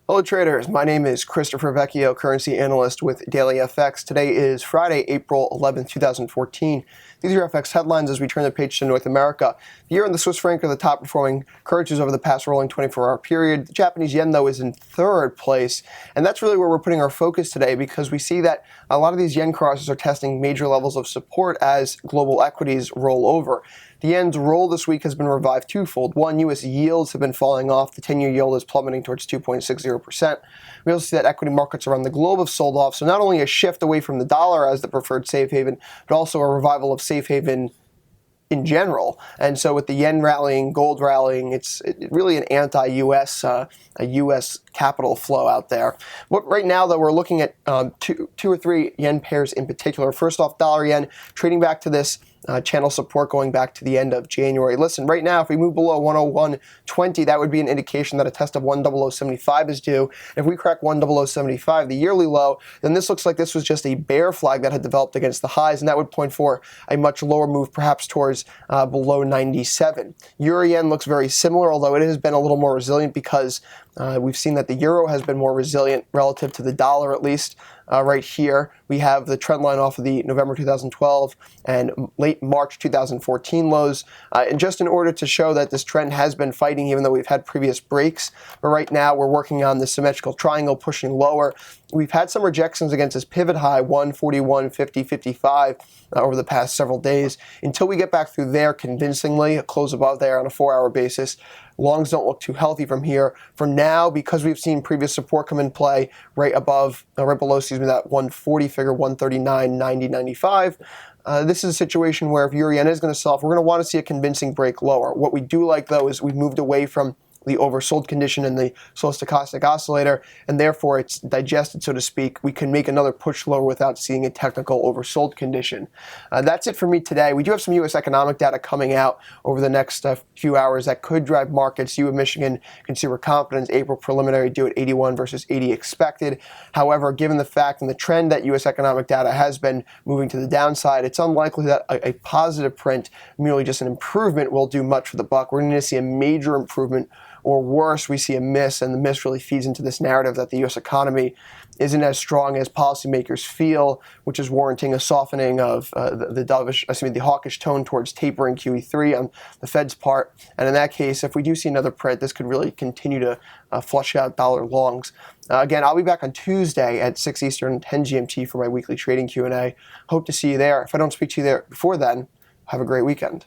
Hello traders, my name is Christopher Vecchio, currency analyst with Daily FX. Today is Friday, April 11th, 2014. These are FX headlines as we turn the page to North America. The euro and the Swiss franc are the top performing currencies over the past rolling 24-hour period. The Japanese yen, though, is in third place, and that's really where we're putting our focus today because we see that a lot of these yen crosses are testing major levels of support as global equities roll over. The yen's roll this week has been revived twofold. One, U.S. yields have been falling off. The 10-year yield is plummeting towards 2.60%. We also see that equity markets around the globe have sold off. So not only a shift away from the dollar as the preferred safe haven, but also a revival of safe haven in general. And so with the yen rallying, gold rallying, it's really an anti-U.S. A U.S. capital flow out there. But right now, though, we're looking at two or three yen pairs in particular. First off, dollar yen trading back to this channel support going back to the end of January. Listen, right now, if we move below 101.20, that would be an indication that a test of 100.75 is due. If we crack 100.75, the yearly low, then this looks like this was just a bear flag that had developed against the highs, and that would point for a much lower move, perhaps towards below 97. Euro yen looks very similar, although it has been a little more resilient because we've seen that the euro has been more resilient relative to the dollar, at least. Right here, we have the trend line off of the November 2012 and late March 2014 lows. And just in order to show that this trend has been fighting, even though we've had previous breaks, but right now we're working on the symmetrical triangle pushing lower. We've had some rejections against this pivot high, 141.50, 55, over the past several days. Until we get back through there convincingly, a close above there on a 4-hour basis, longs don't look too healthy from here. For now, because we've seen previous support come in play right below, that 140 figure, 139.90, 95. This is a situation where if euro yen is going to sell off, we're going to want to see a convincing break lower. What we do like, though, is we've moved away from the oversold condition in the slow stochastic oscillator, and therefore it's digested, so to speak. We can make another push lower without seeing a technical oversold condition. That's it for me today. We do have some U.S. economic data coming out over the next few hours that could drive markets. U of Michigan consumer confidence, April preliminary due at 81 versus 80 expected. However, given the fact and the trend that U.S. economic data has been moving to the downside, it's unlikely that a positive print, merely just an improvement, will do much for the buck. We're going to see a major improvement, or worse, we see a miss, and the miss really feeds into this narrative that the U.S. economy isn't as strong as policymakers feel, which is warranting a softening of the hawkish tone towards tapering QE3 on the Fed's part. And in that case, if we do see another print, this could really continue to flush out dollar longs. Again, I'll be back on Tuesday at 6 Eastern, 10 GMT for my weekly trading Q&A. Hope to see you there. If I don't speak to you there before then, have a great weekend.